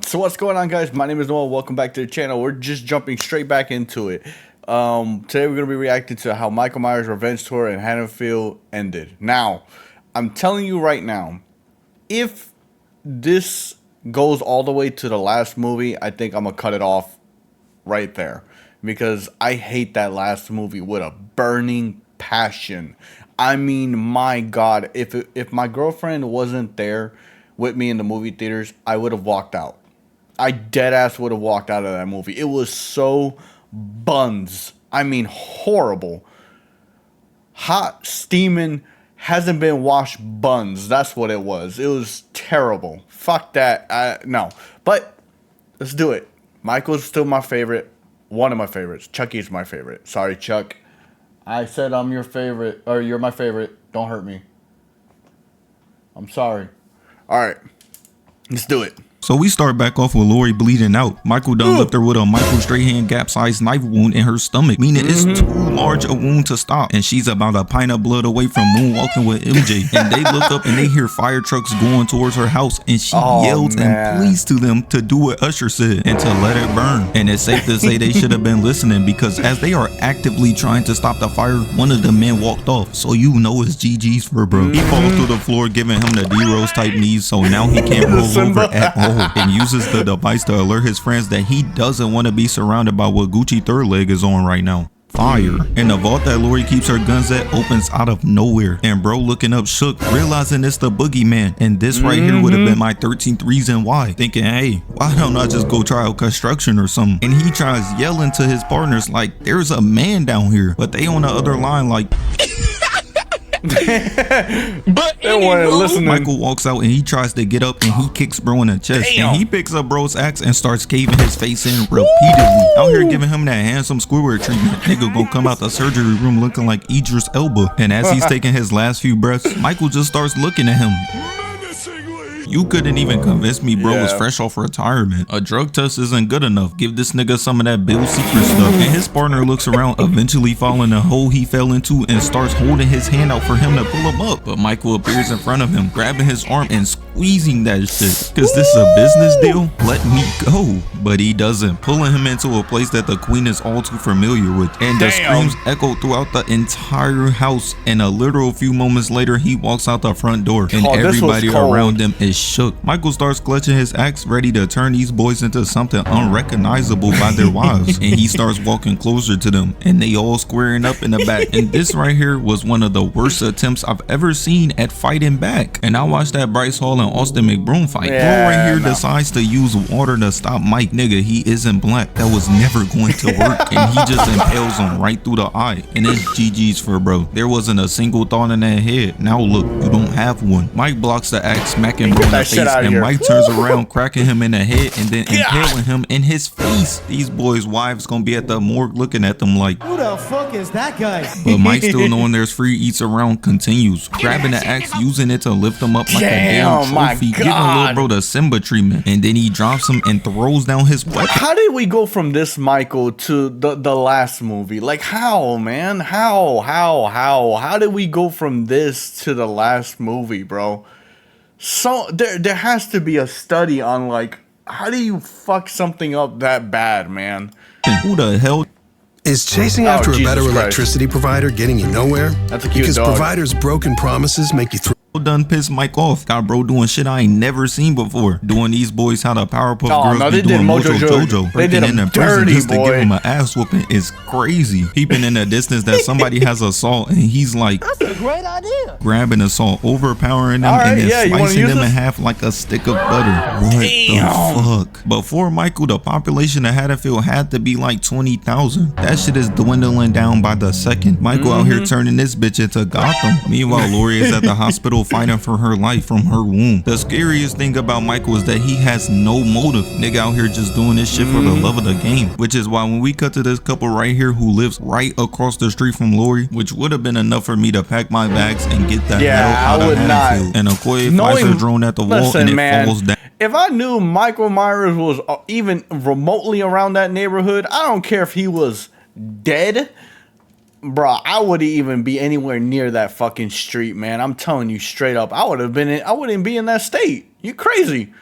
So what's going on, guys? My name is Noah. Welcome back to the channel. We're just jumping straight back into it. Today we're going to be reacting to how Michael Myers' revenge tour in Haddonfield ended. Now, I'm telling you right now, if this goes all the way to the last movie, I think I'm going to cut it off right there. Because I hate that last movie with a burning passion. I mean, my God, if my girlfriend wasn't there with me in the movie theaters, I would have walked out. I dead ass would have walked out of that movie. It was so buns. I mean, horrible. Hot, steaming, hasn't been washed buns. That's what it was. It was terrible. Fuck that. No. But let's do it. Michael's still my favorite. One of my favorites. Chucky's my favorite. Sorry, Chuck. I said I'm your favorite, or you're my favorite. Don't hurt me. I'm sorry. All right. Let's do it. So we start back off with Lori bleeding out. Michael done left her with a Michael Strahan gap-sized knife wound in her stomach, meaning it's too large a wound to stop. And she's about a pint of blood away from moonwalking with MJ. And they look up and they hear fire trucks going towards her house. And she yells and pleads to them to do what Usher said and to let it burn. And it's safe to say they should have been listening, because as they are actively trying to stop the fire, one of the men walked off. So you know it's GG's for bro. He falls to the floor, giving him the D-Rose type knees, so now he can't roll over at all. And uses the device to alert his friends that he doesn't want to be surrounded by what Gucci third leg is on right now. Fire. And the vault that Lori keeps her guns at opens out of nowhere, and bro looking up shook, realizing it's the boogeyman. And this right here would have been my 13th reason why, thinking, hey, why don't I just go try out construction or something? And he tries yelling to his partners like there's a man down here, but they on the other line like but anyway, Michael walks out and he tries to get up and he kicks bro in the chest. And he picks up bro's axe and starts caving his face in repeatedly. Out here giving him that handsome Squidward treatment. Nigga gonna come out the surgery room looking like Idris Elba. And as he's taking his last few breaths, Michael just starts looking at him. You couldn't even convince me bro was fresh off retirement. A drug test isn't good enough. Give this nigga some of that Bill Secret stuff. And his partner looks around, eventually falling the hole he fell into, and starts holding his hand out for him to pull him up. But Michael appears in front of him, grabbing his arm and squeezing that shit. Cause this a business deal? Let me go. But he doesn't, pulling him into a place that the queen is all too familiar with. And the screams echo throughout the entire house. And a literal few moments later, he walks out the front door, and everybody around him is shook. Michael starts clutching his axe, ready to turn these boys into something unrecognizable by their wives. And he starts walking closer to them, and they all squaring up in the back. And this right here was one of the worst attempts I've ever seen at fighting back. And I watched that Bryce Hall and Austin McBroom fight. Bro right here decides to use water to stop Mike. Nigga, he isn't black. That was never going to work. And he just impales him right through the eye. And it's GG's for bro. There wasn't a single thought in that head. Now look, you don't have one. Mike blocks the axe, smacking bro in the face, and Mike turns around, cracking him in the head and then impaling him in his face. These boys' wives gonna be at the morgue looking at them like, who the fuck is that guy? But Mike, still knowing there's free eats around, continues, grabbing the axe, using it to lift him up like a damn trophy, giving little bro the Simba treatment. And then he drops him and throws down his weapon. How did we go from this Michael to the last movie? Like, how, man? How did we go from this to the last movie, bro? So there has to be a study on, like, how do you fuck something up that bad, man? Who the hell is chasing after a better electricity provider getting you nowhere? That's a cute because dog. Providers' broken promises make you done pissed Mike off. Got bro doing shit I ain't never seen before. Doing these boys how the Powerpuff Girls be doing Mojo Jojo. Breaking in the prison just to give him an ass whooping is crazy. Peeping in the distance that somebody has a saw, and he's like, that's a great idea. Grabbing a saw, overpowering them, and then slicing them in half like a stick of butter. What the fuck? Before Michael, the population of Haddonfield had to be like 20,000. That shit is dwindling down by the second. Michael out here turning this bitch into Gotham. Meanwhile, Lori is at the hospital fighting for her life from her womb. The scariest thing about Michael is that he has no motive. Nigga out here just doing this shit for the love of the game. Which is why when we cut to this couple right here who lives right across the street from Lori, which would have been enough for me to pack my bags and get the hell out of Haddonfield. And Okoye flies her drone at the wall and it falls down. If I knew Michael Myers was even remotely around that neighborhood, I don't care if he was dead. Bro, I wouldn't even be anywhere near that fucking street, man. I'm telling you straight up. I wouldn't be in that state. You crazy.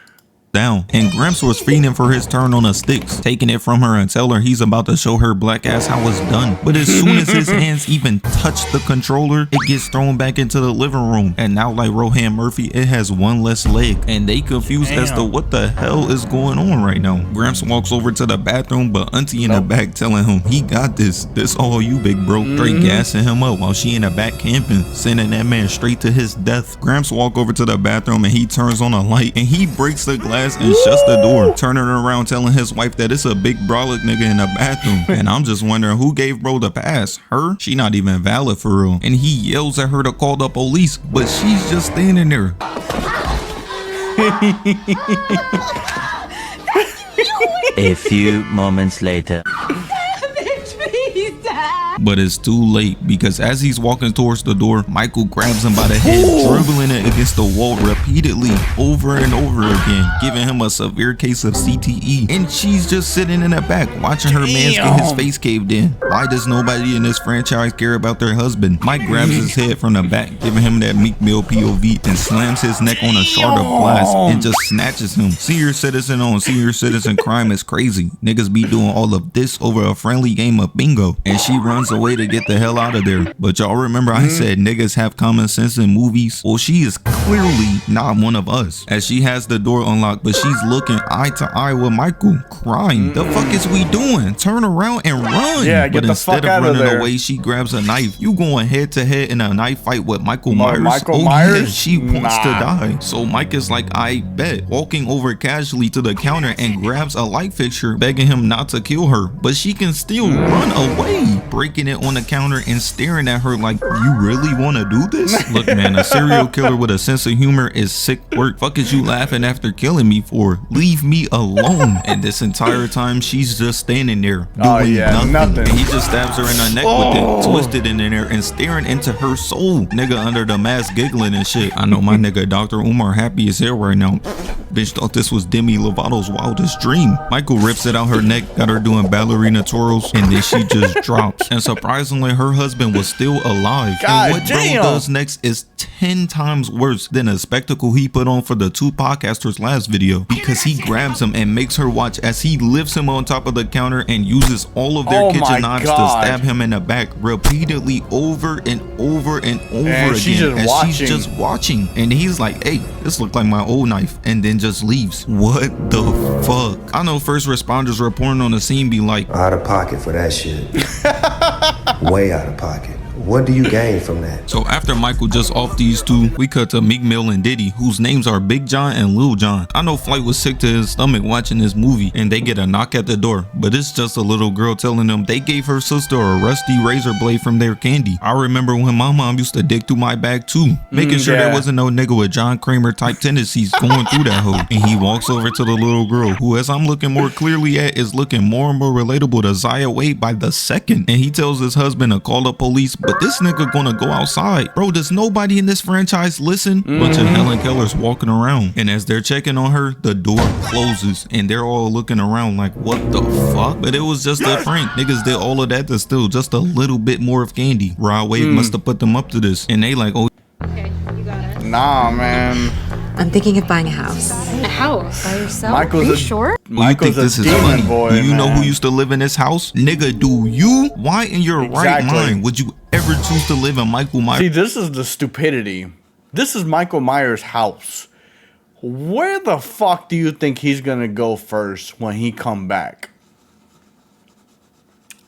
down, and Gramps was feeding for his turn on the sticks, taking it from her and tell her he's about to show her black ass how it's done. But as soon as his hands even touch the controller, it gets thrown back into the living room, and now like Rohan Murphy, it has one less leg, and they confused as to what the hell is going on right now. Gramps walks over to the bathroom, but Auntie in the back telling him he got this all you, big bro. Straight gassing him up while she in the back camping, sending that man straight to his death. Gramps walk over to the bathroom and he turns on a light and he breaks the glass and shuts the door, turning around telling his wife that it's a big brolic nigga in the bathroom. And I'm just wondering who gave bro the pass. Her? She not even valid for real. And he yells at her to call the police, but she's just standing there. A few moments later. But it's too late, because as he's walking towards the door, Michael grabs him by the head, dribbling it against the wall repeatedly over and over again, giving him a severe case of CTE. And she's just sitting in the back watching her man get his face caved in. Why does nobody in this franchise care about their husband? Mike grabs his head from the back, giving him that Meek Mill POV, and slams his neck on a shard of glass and just snatches him. Senior citizen on senior citizen crime is crazy. Niggas be doing all of this over a friendly game of bingo. And she runs away to get the hell out of there. But y'all remember I said niggas have common sense in movies? Well, she is clearly not one of us, as she has the door unlocked, but she's looking eye to eye with Michael, crying. The fuck is we doing? Turn around and run. Yeah, get but the fuck instead out of of running there. away, she grabs a knife. You going head to head in a knife fight with Michael Myers? Michael Yeah, Myers? she wants to Nah. die. So Mike is like, I bet, walking over casually to the counter and grabs a light fixture, begging him not to kill her, but she can still run away, breaking it on the counter and staring at her like, you really want to do this? Look, man, a serial killer with a sense of humor is sick work. Fuck is you laughing after killing me for? Leave me alone. And this entire time she's just standing there doing nothing. And he just stabs her in the neck with it, twisted in there and staring into her soul. Nigga under the mask giggling and shit. I know my nigga Dr. Umar happy as hell right now. Bitch thought this was Demi Lovato's wildest dream. Michael rips it out her neck, got her doing ballerina twirls, and then she just drops. And surprisingly, her husband was still alive. God and what damn. bro does next is 10 times worse than a spectacle he put on for the two podcasters last video, because he grabs him and makes her watch as he lifts him on top of the counter and uses all of their Oh my kitchen knives to God. stab him in the back repeatedly over and over and over And again, she's just as watching. she's just watching. And he's like, hey, this looked like my old knife, and then just leaves. What the fuck? I know first responders reporting on the scene be like, Out of pocket for that shit. Way out of pocket. What do you gain from that? so after Michael just off these two, we cut to Meek Mill and Diddy, whose names are Big John and Lil John. I know Flight was sick to his stomach watching this movie, and they get a knock at the door, but it's just a little girl telling them they gave her sister a rusty razor blade from their candy. I remember when my mom used to dig through my bag too, making sure there wasn't no nigga with John Kramer type tendencies going through that hoe. And he walks over to the little girl, who as I'm looking more clearly at is looking more and more relatable to Zaya Wade by the second. And he tells his husband to call the police, but this nigga gonna go outside. Bro, does nobody in this franchise listen? Bunch of Helen Kellers walking around, and as they're checking on her, the door closes and they're all looking around like, what the fuck? But it was just a prank. Niggas did all of that to steal just a little bit more of candy. Rod Wave must have put them up to this, and they like, oh, Okay, you got it. Nah, man. I'm thinking of buying a house. A house by yourself? Michael's Are you a- sure? Michael's you think this a is demon funny? boy, Do you know man. who used to live in this house? Nigga, do you? Why in your right Exactly. mind would you ever choose to live in Michael Myers? See, this is the stupidity. This is Michael Myers' house. Where the fuck do you think he's gonna go first when he come back?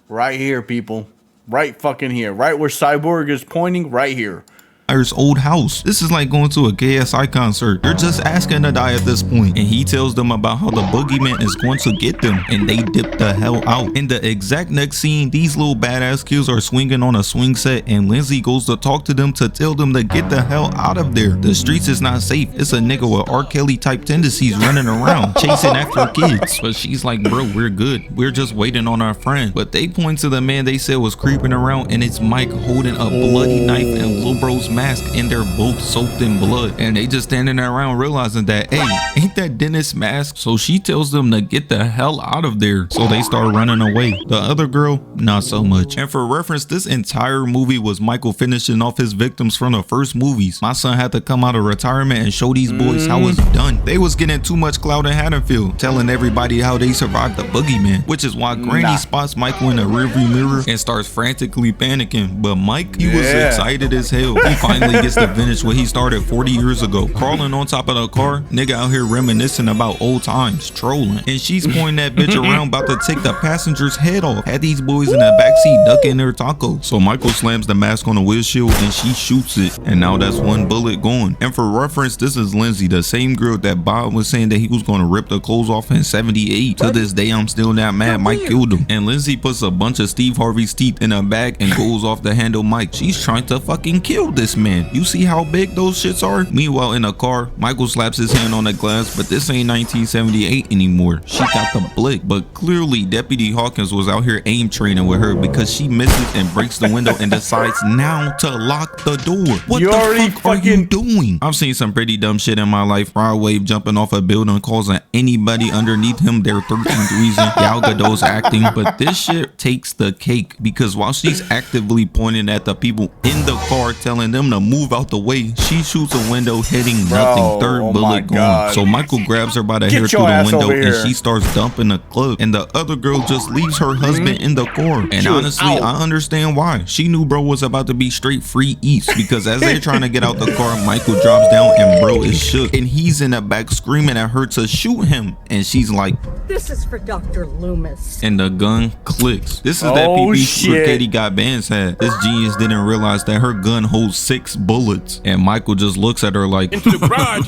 Right here, people. Right fucking here. Right where Cyborg is pointing. Right here. Myers' old house. This is like going to a KSI concert. They're just asking to die at this point. And he tells them about how the boogeyman is going to get them, and they dip the hell out. In the exact next scene, these little badass kids are swinging on a swing set, and Lindsay goes to talk to them to tell them to get the hell out of there. The streets is not safe. It's a nigga with R. Kelly type tendencies running around chasing after kids. But she's like, bro, we're good. We're just waiting on our friend. But they point to the man they said was creeping around, and it's Mike holding a bloody knife in Lil Bro's mouth mask and they're both soaked in blood. And they just standing there around realizing that, hey, ain't that Dennis' mask? So she tells them to get the hell out of there. So they start running away. The other girl, not so much. And for reference, this entire movie was Michael finishing off his victims from the first movies. My son had to come out of retirement and show these boys how it's done. They was getting too much clout in Haddonfield, telling everybody how they survived the boogeyman, which is why Granny spots Michael in the rearview mirror and starts frantically panicking. But Mike, he was excited as hell. He finally gets to finish what he started 40 years ago. Crawling on top of the car, nigga out here reminiscing about old times, trolling. And she's pointing that bitch around about to take the passenger's head off. Had these boys in the backseat ducking their tacos. So Michael slams the mask on the windshield and she shoots it. And now that's one bullet gone. And for reference, this is Lindsay, the same girl that Bob was saying that he was going to rip the clothes off in 78. To this day, I'm still not mad Mike killed him. And Lindsay puts a bunch of Steve Harvey's teeth in a bag and goes off to handle Mike. She's trying to fucking kill this man. You see how big those shits are? Meanwhile, in a car, Michael slaps his hand on the glass, but this ain't 1978 anymore. She got the blick. But clearly, Deputy Hawkins was out here aim training with her because she misses and breaks the window and decides now to lock the door. What the fuck are you doing? I've seen some pretty dumb shit in my life. Rod Wave jumping off a building, causing anybody underneath him their 13th reason. Gal Gadot's acting, but this shit takes the cake because while she's actively pointing at the people in the car, telling them to move out the way, she shoots a window, hitting nothing. Third bullet gone. So Michael grabs her by the hair through the window and she starts dumping the club. And the other girl just leaves her husband in the car. And honestly, I understand why. She knew bro was about to be straight free east because as they're trying to get out the car, Michael drops down and bro is shook. And he's in the back screaming at her to shoot him. And she's like, "This is for Dr. Loomis." And the gun clicks. This is that PP Katie got bands had. This genius didn't realize that her gun holds 6 bullets. And Michael just looks at her like, into the garage.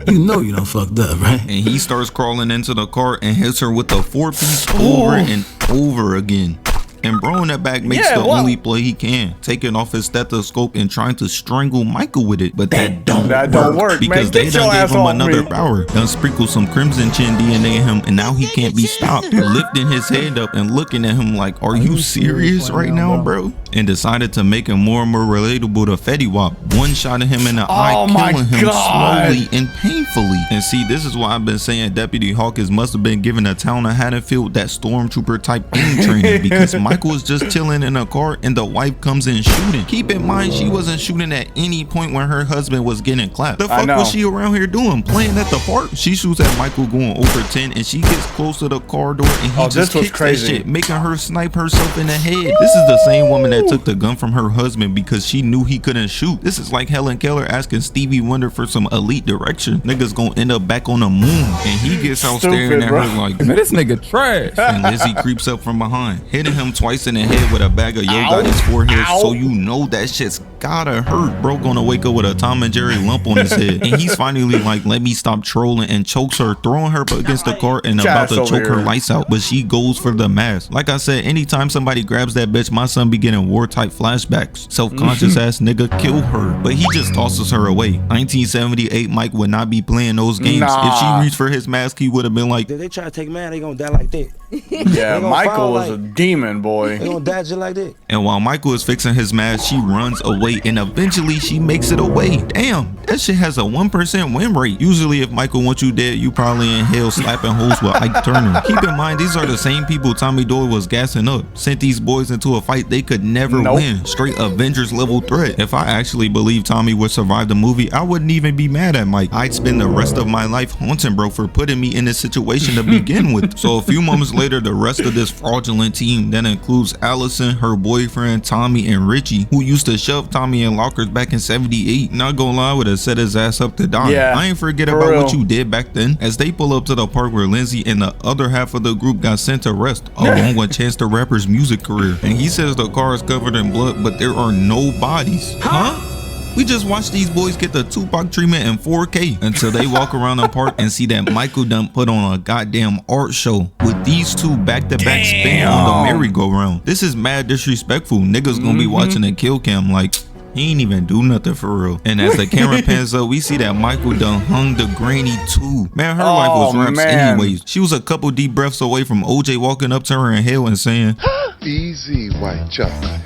You know you done fucked up, right? And he starts crawling into the car and hits her with a 4-piece over and over again. And bro in that back makes the only play he can, taking off his stethoscope and trying to strangle Michael with it. But that don't work because they done gave him another power. Done sprinkled some Crimson Chin DNA in him and now he can't be stopped. Lifting his head up and looking at him like, are you serious right now, bro? And decided to make him more and more relatable to Fetty Wap. One shot at him in the eye, killing him slowly and painfully. And see, this is why I've been saying Deputy Hawkins must have been given a town of Haddonfield that stormtrooper type aim training because Michael was just chilling in a car and the wife comes in shooting. Keep in mind, she wasn't shooting at any point when her husband was getting clapped. The fuck was she around here doing? Playing at the park? She shoots at Michael going over 10 and she gets close to the car door and he just kicks that shit, making her snipe herself in the head. This is the same woman that took the gun from her husband because she knew he couldn't shoot. This is like Helen Keller asking Stevie Wonder for some elite direction. Niggas gonna end up back on the moon. And he gets out staring at her like, man, this nigga trash. And Lizzie creeps up from behind, hitting him twice in the head with a bag of yogurt on his forehead. So you know that shit's gotta hurt. Bro gonna wake up with a Tom and Jerry lump on his head. And he's finally like, let me stop trolling, and chokes her, throwing her up against the car and about to choke her lights out. But she goes for the mask. Like I said, anytime somebody grabs that bitch, my son be getting war type flashbacks. Self-conscious ass nigga kill her. But he just tosses her away. 1978 Mike would not be playing those games. If she reached for his mask, he would have been like, if they try to take man, they gonna die like that. Yeah, Michael was a demon, boy. They gonna die just like that. And while Michael is fixing his mask, she runs away and eventually she makes it away. Damn, that shit has a 1% win rate. Usually if Michael wants you dead, you probably in hell slapping hoes with Ike Turner. Keep in mind, these are the same people Tommy Doyle was gassing up. Sent these boys into a fight they could never win. Straight Avengers level threat. If I actually believed Tommy would survive the movie, I wouldn't even be mad at Mike. I'd spend the rest of my life haunting bro for putting me in this situation to begin with. So a few moments later, the rest of this fraudulent team that includes Allison, her boyfriend, Tommy, and Richie, who used to shove Tommy in lockers back in 78. Not gonna lie, would have set his ass up to die. I ain't forget about what you did back then. As they pull up to the park where Lindsay and the other half of the group got sent to rest, along with Chance the Rapper's music career. And he says the car is covered in blood, but there are no bodies. Huh? We just watched these boys get the Tupac treatment in 4K until they walk around the park and see that Michael done put on a goddamn art show with these two back-to-back spin on the merry-go-round. This is mad disrespectful. Niggas gonna be watching the kill cam like, he ain't even do nothing for real. And as the camera pans up, we see that Michael done hung the granny too. Man, her life was raps anyways. She was a couple deep breaths away from OJ walking up to her in hell and saying, easy white chocolate.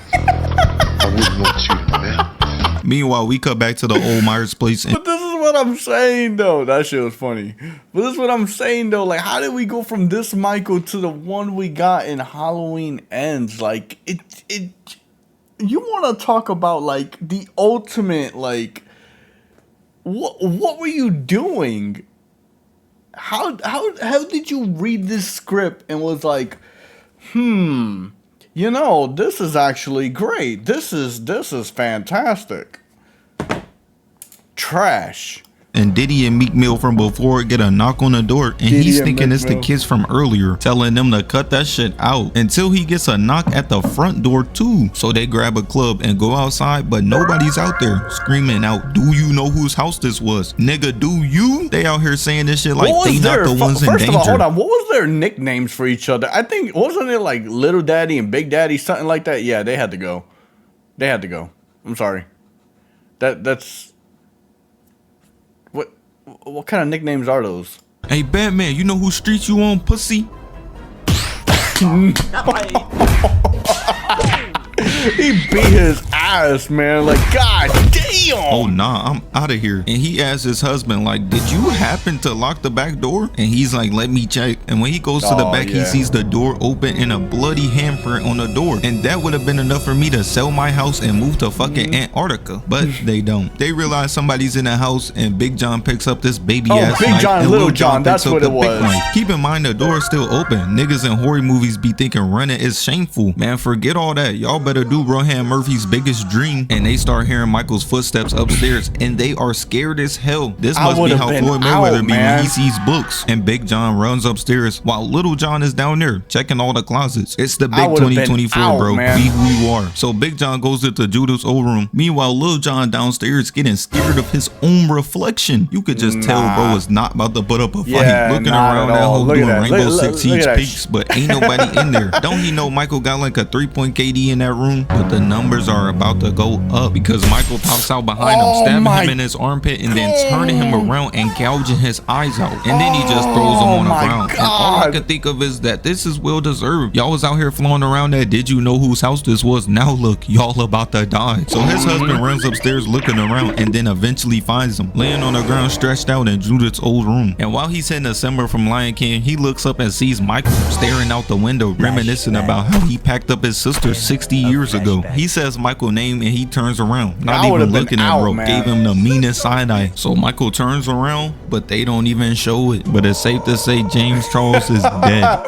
I wouldn't want you to know that. Meanwhile, we cut back to the old Myers place. But this is what I'm saying, though. That shit was funny. But this is what I'm saying, though. Like, how did we go from this Michael to the one we got in Halloween Ends? Like, you want to talk about, like, the ultimate, like, what were you doing? How did you read this script and was like, you know, this is actually great. This is fantastic. Trash. And Diddy and Meek Mill from before get a knock on the door, and he's thinking it's the kids from earlier telling them to cut that shit out, until he gets a knock at the front door too. So they grab a club and go outside, but nobody's out there screaming out, "Do you know whose house this was? Nigga, do you?" They out here saying this shit like they not the ones in danger. First of all, hold on. What was their nicknames for each other? I think, wasn't it like Little Daddy and Big Daddy, something like that? Yeah, they had to go. They had to go. I'm sorry. That's what kind of nicknames are those? Hey, Batman, you know whose streets you on, pussy? He beat his ass, man. Like, god damn. Oh nah, I'm out of here. And he asks his husband, like, did you happen to lock the back door? And he's like, let me check. And when he goes to the back, he sees the door open and a bloody handprint on the door. And that would have been enough for me to sell my house and move to fucking Antarctica. But they don't. They realize somebody's in the house, and Big John picks up this baby ass Big knife, John, and Little John, that's what it was. Keep in mind the door is still open. Niggas in horror movies be thinking running is shameful. Man, forget all that. Y'all better do Rohan Murphy's biggest dream. And they start hearing Michael's footsteps upstairs, and they are scared as hell. This must be how Floyd Mayweather be when he sees books. And Big John runs upstairs while Little John is down there checking all the closets. It's the big 2024, bro. Man. Be who you are. So Big John goes into Judith's old room. Meanwhile, Little John downstairs getting scared of his own reflection. You could just tell bro is not about to put up a fight. Looking around that whole doing Rainbow Six Siege peaks, but ain't nobody in there. Don't he know Michael got like a 3-point KD in that room? But the numbers are about to go up because Michael pops out behind him, stabbing him in his armpit, and then turning him around and gouging his eyes out. And then he just throws him on the ground. And all I could think of is that this is well deserved. Y'all was out here flowing around that did you know whose house this was? Now look, y'all about to die. So his husband runs upstairs looking around, and then eventually finds him laying on the ground stretched out in Judith's old room. And while he's hitting a Simba from Lion King, he looks up and sees Michael staring out the window, reminiscing about how he packed up his sister 60 years ago. He says Michael's name and he turns around, not even looking at bro, gave him the meanest side eye. So Michael turns around, but they don't even show it. But it's safe to say James Charles is dead.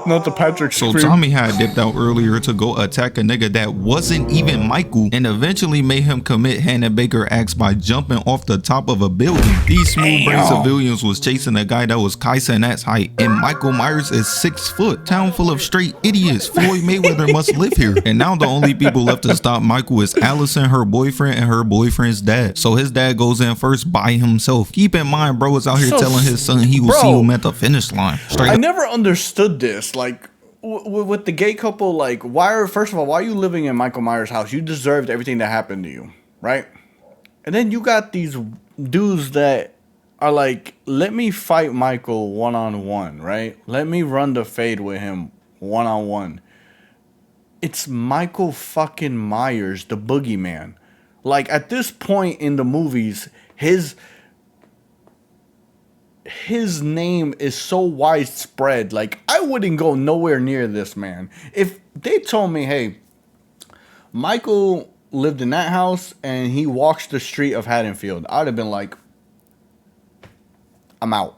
Not the Patrick So Tommy had dipped out earlier to go attack a nigga that wasn't even Michael, and eventually made him commit Hannah Baker acts by jumping off the top of a building. These smooth brain civilians was chasing a guy that was Kaisa and that's height, and Michael Myers is 6 foot. Town full of straight idiots. Floyd Mayweather must live here. And now the only people left to stop Michael is Allison, her boyfriend, and her boyfriend's dad. So his dad goes in first by himself. Keep in mind, bro is out here telling his son he will see him at the finish line. I never understood this. Like, with the gay couple, like, first of all, why are you living in Michael Myers' house? You deserved everything that happened to you, right? And then you got these dudes that are like, let me fight Michael one-on-one, right? Let me run the fade with him one-on-one. It's Michael fucking Myers, the boogeyman. Like, at this point in the movies, his name is so widespread. Like, I wouldn't go nowhere near this man. If they told me, hey, Michael lived in that house and he walks the street of Haddonfield, I would have been like, I'm out.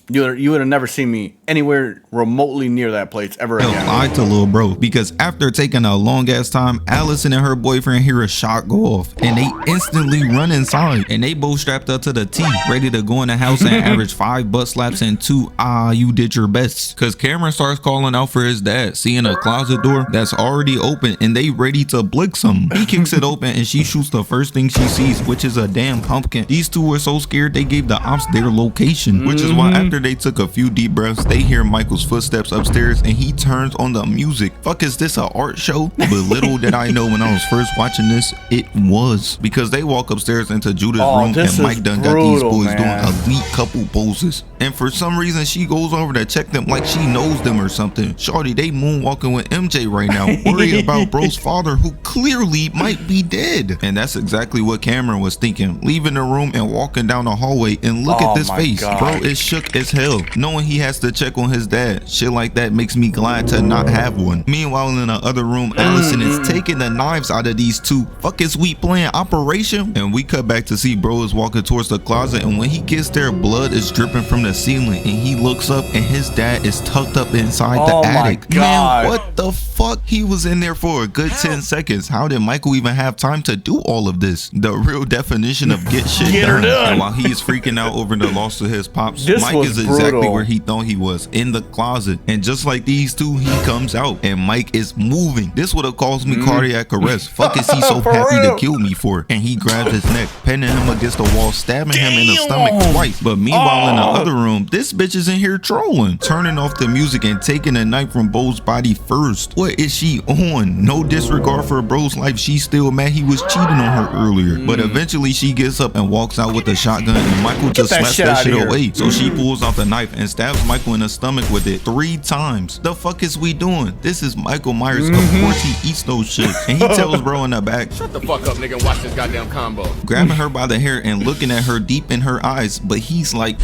You would have never seen me anywhere remotely near that place ever again. Lied to little bro, because after taking a long ass time, Allison and her boyfriend hear a shot go off, and they instantly run inside, and they both strapped up to the T, ready to go in the house and average 5 butt slaps and 2 you did your best. Cause Cameron starts calling out for his dad, seeing a closet door that's already open and they ready to blix him. He kicks it open and she shoots the first thing she sees, which is a damn pumpkin. These two were so scared they gave the ops their location, which is why after they took a few deep breaths, they they hear Michael's footsteps upstairs and he turns on the music. Fuck, is this an art show? But little did I know when I was first watching this, it was. Because they walk upstairs into Judah's room and Mike done got these boys doing elite couple poses. And for some reason, she goes over to check them like she knows them or something. Shorty, they moonwalking with MJ right now, worried about bro's father who clearly might be dead. And that's exactly what Cameron was thinking, leaving the room and walking down the hallway. And look at this face. God. Bro is shook as hell, knowing he has to check on his dad. Shit like that makes me glad to not have one. Meanwhile, in the other room, Allison is taking the knives out of these two. Fuck, is we playing Operation? And we cut back to see bro is walking towards the closet, and when he gets there, blood is dripping from the ceiling, and he looks up and his dad is tucked up inside the attic. Man, what the fuck? He was in there for a good 10 seconds. How did Michael even have time to do all of this? The real definition of get shit done. And while he is freaking out over the loss of his pops, Mike is exactly where he thought he was, in the closet. And just like these two, he comes out and Mike is moving. This would have caused me cardiac arrest. Fuck is he so happy to kill me for? And he grabs his neck, pinning him against the wall, stabbing him in the stomach twice. But meanwhile, in the other room, this bitch is in here trolling, turning off the music and taking a knife from Bo's body first. What is she on? No disregard for bro's life. She's still mad he was cheating on her earlier. But eventually she gets up and walks out with a shotgun, and Michael just slaps that shit away. So she pulls out the knife and stabs Michael in the stomach with it 3 times. The fuck is we doing? This is Michael Myers. Of course he eats those shit. And he tells bro in the back, shut the fuck up, nigga, and watch this goddamn combo. Grabbing her by the hair and looking at her deep in her eyes. But he's like,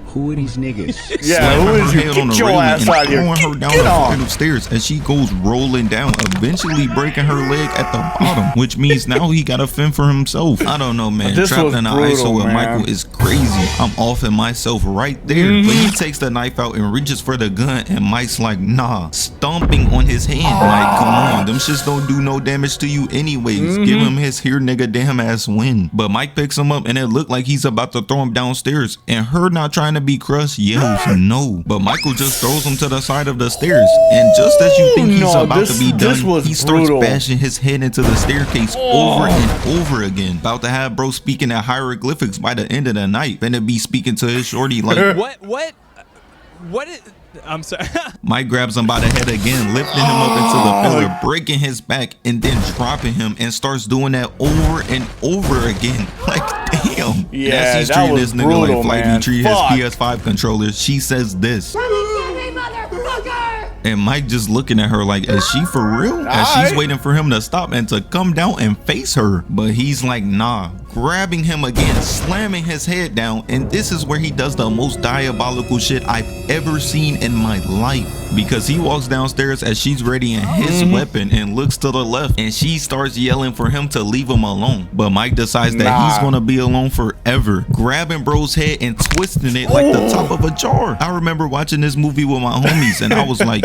who are these niggas? Yeah, who is you? Get your ass out here. Throwing her down the flight of stairs as she goes rolling down, eventually breaking her leg at the bottom, which means now he got to fend for himself. I don't know, man. Trapped in the ISO with Michael is crazy. I'm offing myself right there. But he takes the knife out and reaches for the gun, and Mike's like, nah, stomping on his hand. Like, come on, them shits don't do no damage to you anyways. Give him his here nigga damn ass win. But Mike picks him up and it looked like he's about to throw him downstairs, and her not trying to be crushed yells no, but Michael just throws him to the side of the stairs, and just as you think he's about to be done, he starts bashing his head into the staircase over and over again, about to have bro speaking at hieroglyphics by the end of the night. Finna be speaking to his shorty like what is, I'm sorry. Mike grabs him by the head again, lifting him up into the pillar, breaking his back, and then dropping him, and starts doing that over and over again. Like, damn. Yeah, as he's treating this nigga like Flight treat his PS5 controller, she says this. And Mike just looking at her like, is she for real? As she's waiting for him to stop and to come down and face her. But he's like, nah. Grabbing him again, slamming his head down, and this is where he does the most diabolical shit I've ever seen in my life. Because he walks downstairs as she's readying his weapon and looks to the left, and she starts yelling for him to leave him alone. But Mike decides that he's gonna be alone forever, grabbing bro's head and twisting it like the top of a jar. I remember watching this movie with my homies, and I was like,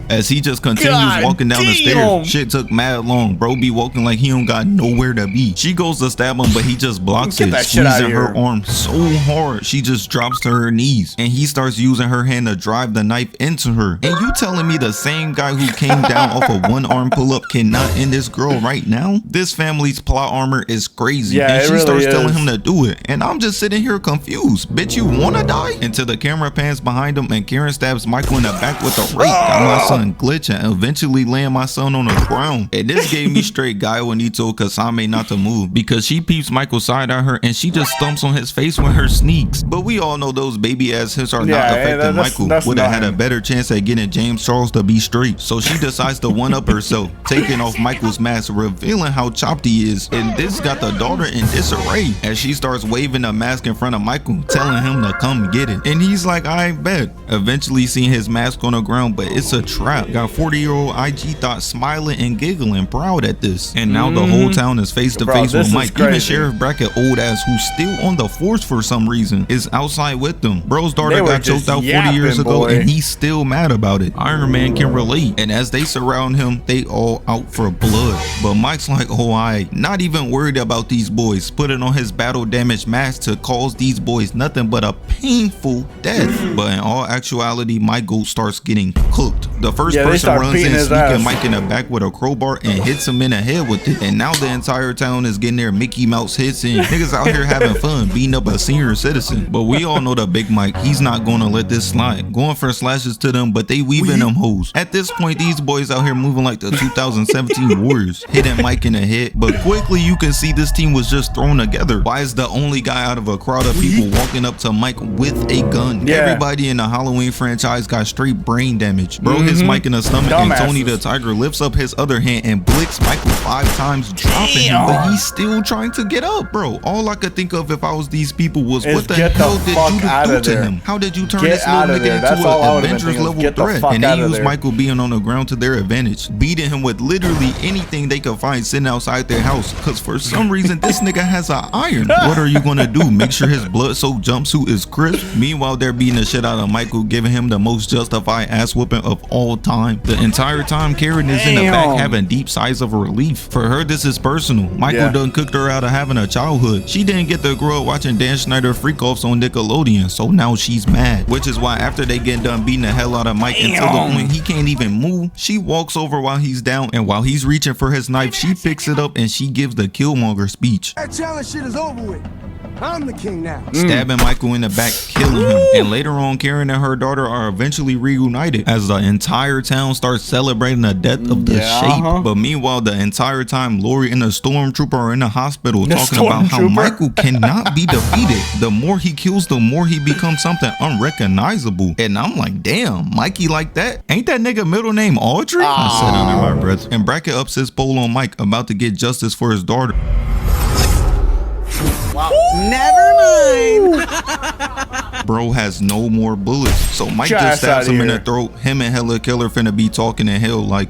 as he just continues walking down the stairs. Shit took mad long. Bro be walking like he don't got nowhere to be. She goes to stab him, but he just blocks it, squeezing her arm so hard she just drops to her knees. And he starts using her hand to drive the knife into her. And you telling me the same guy who came down off a one-arm pull-up cannot end this girl right now? This family's plot armor is crazy. Yeah, and she really starts telling him to do it. And I'm just sitting here confused. Bitch, you wanna die? Until the camera pans behind him and Karen stabs Michael in the back with a rake. Got my son glitching, eventually laying my son on the ground. And this gave me straight Guy Juanito Kasame not to move, because she peeps Michael side at her and she just stumps on his face with her sneaks. But we all know those baby ass hits are not affecting Michael. Would have had a better chance at getting James Charles to be straight. So she decides to one-up herself, taking off Michael's mask, revealing how chopped he is. And this got the daughter in disarray as she starts waving the mask in front of Michael, telling him to come get it. And he's like, I bet. Eventually seeing his mask on the ground, but it's a trap. Got 40-year-old IG thought smiling and giggling, proud at this. And now the whole town is face to face with Mike. Even Sheriff Brackett old ass, who's still on the force for some reason, is outside with them. Bro's daughter got choked out 40 years ago and he's still mad about it. Iron Man can relate. And as they surround him, they all out for blood. But Mike's like, oh, I not even worried about these boys, putting on his battle damaged mask to cause these boys nothing but a painful death. But in all actuality, Michael starts getting cooked. The first they person start runs beating in, his sneaking ass. Mike in the back with a crowbar and hits him in the head with it. And now the entire town is getting their Mickey Mouse hits and niggas out here having fun beating up a senior citizen. But we all know that Big Mike, he's not gonna let this slide. Going for slashes to them, but they weaving them hoes. At this point, these boys out here moving like the 2017 Warriors, hitting Mike in the head. But quickly you can see this team was just thrown together. Why is the only guy out of a crowd of people walking up to Mike with a gun? Yeah. Everybody in the Halloween franchise got straight brain damage. Bro hits Mike in the stomach and Tony the Tiger lifts up his other hand and blicks Michael 5 times, dropping him, but he's still trying to get up. Bro, all I could think of if I was these people was what the hell did you do to him? How did you turn this little nigga into an Avengers level threat? And they used Michael being on the ground to their advantage, beating him with literally anything they could find sitting outside their house, because for some reason this nigga has an iron. What are you gonna do? Make sure his blood-soaked jumpsuit is crisp? Meanwhile, they're beating the shit out of Michael, giving him the most justified ass whooping of all time. The entire time Karen is in the back having deep sighs of relief. For her, this is personal. Michael done cooked her out of having a childhood. She didn't get to grow up watching Dan Schneider freak-offs on Nickelodeon, so now she's mad. Which is why after they get done beating the hell out of Mike until the point he can't even move, she walks over while he's down, and while he's reaching for his knife, she picks it up and she gives the Killmonger speech. That challenge shit is over with. I'm the king now. Stabbing Michael in the back, killing him. And later on, Karen and her daughter are eventually reunited as the entire town starts celebrating the death of the Shape. But meanwhile, the entire time, Lori and the Stormtrooper are in the hospital talking about how Michael cannot be defeated. The more he kills, the more he becomes something unrecognizable. And I'm like, damn, Mikey like that? Ain't that nigga middle name Audrey? I said under my breath. And Brackett ups his pole on Mike, about to get justice for his daughter. Wow. Never mind. Bro has no more bullets, so Mike just stabs him in the throat. Him and Hella Killer finna be talking in hell like.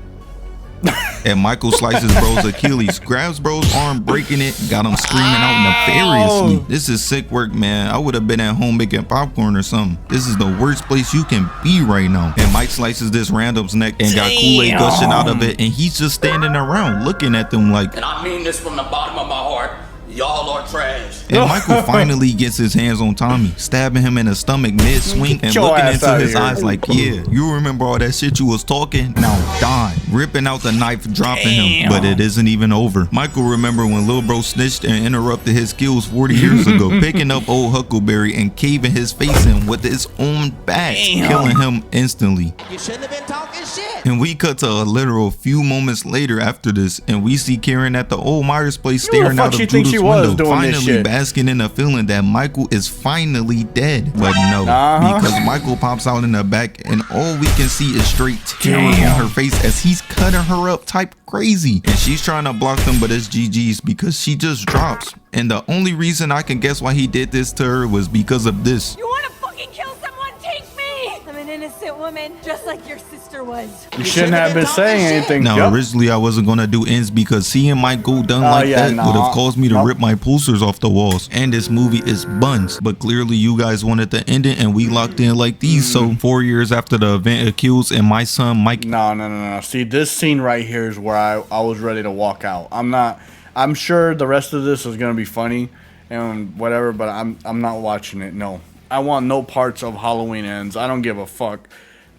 And Michael slices bro's Achilles, grabs bro's arm, breaking it, got him screaming out nefariously. This is sick work, man. I would have been at home making popcorn or something. This is the worst place you can be right now. And Mike slices this random's neck and got Kool-Aid gushing out of it, and he's just standing around looking at them like. And I mean this from the bottom of my heart. Y'all are trash. And Michael finally gets his hands on Tommy, stabbing him in the stomach mid-swing and looking into his eyes like, yeah, you remember all that shit you was talking? Now die. Ripping out the knife, dropping him. But it isn't even over. Michael remember when Lil Bro snitched and interrupted his skills 40 years ago, picking up old Huckleberry and caving his face in with his own bat, killing him instantly. You shouldn't have been talking shit. And we cut to a literal few moments later after this, and we see Karen at the old Myers place staring out of Judith's window, finally basking in the feeling that Michael is finally dead. But no, because Michael pops out in the back and all we can see is straight terror on her face as he's cutting her up type crazy. And she's trying to block them, but it's GG's because she just drops. And the only reason I can guess why he did this to her was because of this. You want to fucking kill someone? Take me! I'm an innocent woman, just like your sister was. You shouldn't have been saying anything. Now, originally I wasn't gonna do ends because seeing Mike go done like that would have caused me to rip my pulsers off the walls. And this movie is buns, but clearly you guys wanted to end it and we locked in like these. So 4 years after the event accused and my son Mike. No. See, this scene right here is where I was ready to walk out. I'm sure the rest of this is gonna be funny and whatever, but I'm not watching it. No, I want no parts of Halloween Ends. I don't give a fuck.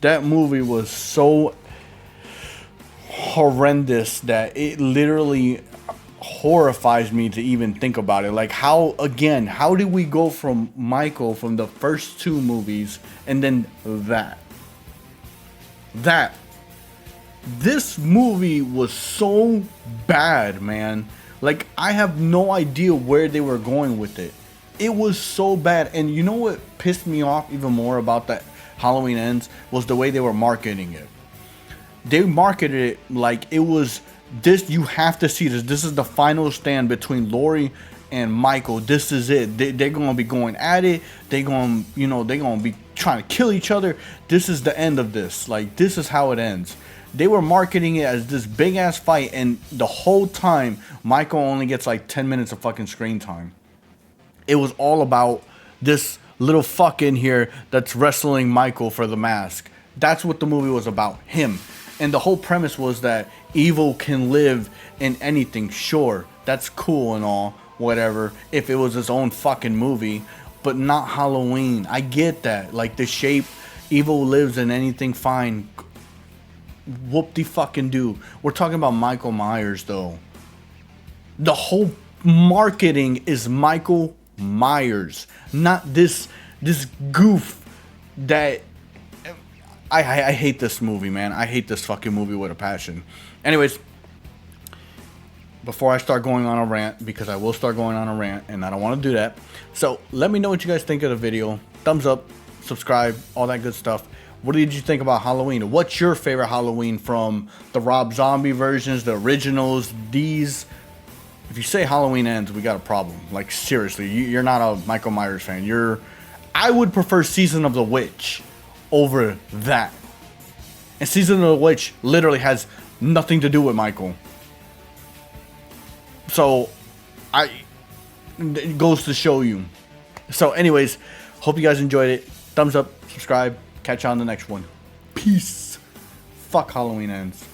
That movie was so horrendous that it literally horrifies me to even think about it. Like how did we go from Michael from the first two movies and then that this movie was so bad, man. Like I have no idea where they were going with it. It was so bad. And you know what pissed me off even more about that Halloween Ends was the way they were marketing it. They marketed it like it was this, you have to see this. This is the final stand between Lori and Michael. This is it. They're going to be going at it. They're going to be trying to kill each other. This is the end of this. Like, this is how it ends. They were marketing it as this big ass fight, and the whole time Michael only gets like 10 minutes of fucking screen time. It was all about this little fuck in here that's wrestling Michael for the mask. That's what the movie was about, him. And the whole premise was that evil can live in anything. Sure, that's cool and all, whatever, if it was his own fucking movie, but not Halloween. I get that. Like, The Shape, evil lives in anything, fine. Whoop-de-fucking-do. We're talking about Michael Myers, though. The whole marketing is Michael Myers, not this goof that... I hate this movie, man. I hate this fucking movie with a passion. Anyways, before I start going on a rant, because I will start going on a rant, and I don't want to do that. So, let me know what you guys think of the video. Thumbs up, subscribe, all that good stuff. What did you think about Halloween? What's your favorite Halloween from the Rob Zombie versions, the originals, these? If you say Halloween Ends, we got a problem. Like, seriously, you're not a Michael Myers fan. I would prefer Season of the Witch over that. And Season of the Witch literally has nothing to do with Michael. So, it goes to show you. So, anyways, hope you guys enjoyed it. Thumbs up, subscribe. Catch you on the next one. Peace. Fuck Halloween Ends.